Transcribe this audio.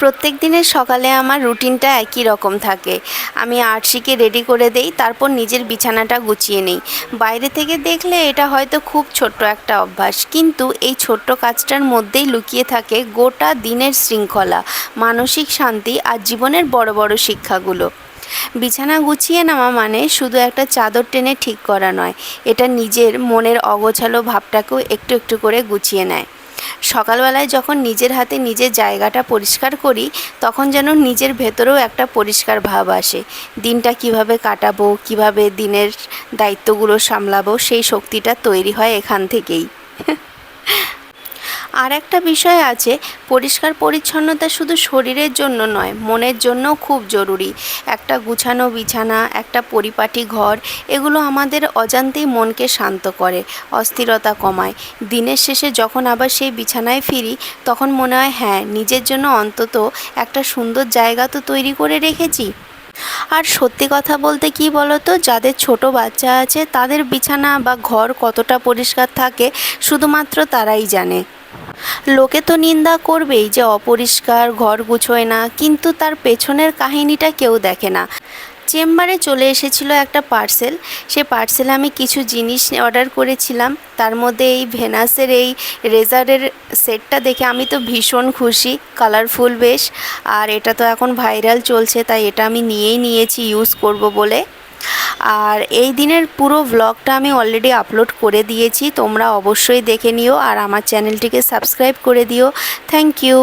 প্রত্যেক দিনের সকালে আমার রুটিনটা একই রকম থাকে। আমি আরশিকে রেডি করে দেই, তারপর নিজের বিছানাটা গুছিয়ে নিই। বাইরে থেকে দেখলে এটা হয়তো খুব ছোট্ট একটা অভ্যাস, কিন্তু এই ছোট্ট কাজটার মধ্যেই লুকিয়ে থাকে গোটা দিনের শৃঙ্খলা, মানসিক শান্তি আর জীবনের বড় বড় শিক্ষাগুলো। বিছানা গুছিয়ে নেওয়া মানে শুধু একটা চাদর টেনে ঠিক করা নয়, এটা নিজের মনের অগোছালো ভাবটাকেও একটু একটু করে গুছিয়ে নেয়। সকালবেলায় যখন নিজের হাতে নিজের জায়গাটা পরিষ্কার করি, তখন যেন নিজের ভেতরেও একটা পরিষ্কার ভাব আসে। দিনটা কিভাবে কাটাবো, কিভাবে দিনের দায়িত্বগুলো সামলাবো, সেই শক্তিটা তৈরি হয় এখান থেকেই। আর একটা বিষয় আছে, পরিষ্কার পরিচ্ছন্নতা শুধু শরীরের জন্য নয়, মনের জন্যও খুব জরুরি। একটা গুছানো বিছানা, একটা পরিপাটি ঘর, এগুলো আমাদের অজান্তেই মনকে শান্ত করে, অস্থিরতা কমায়। দিনের শেষে যখন আবার সেই বিছানায় ফিরি, তখন মনে হয় হ্যাঁ, নিজের জন্য অন্তত একটা সুন্দর জায়গা তো তৈরি করে রেখেছি। আর সত্যি কথা বলতে কি বলতো, যাদের ছোট বাচ্চা আছে তাদের বিছানা বা ঘর কতটা পরিষ্কার থাকে শুধুমাত্র তারাই জানে। লোকে তো নিন্দা করবেই যে অপরিষ্কার, ঘর গুছোয় না, কিন্তু তার পেছনের কাহিনীটা কেউ দেখে না। চেম্বারে চলে এসেছিল একটা পার্সেল। সে পার্সেলে আমি কিছু জিনিস অর্ডার করেছিলাম, তার মধ্যে এই ভেনাসের এই রেজারের সেটটা দেখে আমি তো ভীষণ খুশি, কালারফুল বেশ। আর এটা তো এখন ভাইরাল চলছে, তাই এটা আমি নিয়েছি ইউজ করব বলে। আর এই দিনের পুরো ভ্লগটা আমি অলরেডি আপলোড করে দিয়েছি, তোমরা অবশ্যই দেখে নিও আর আমার চ্যানেলটিকে সাবস্ক্রাইব করে দিও। Thank you.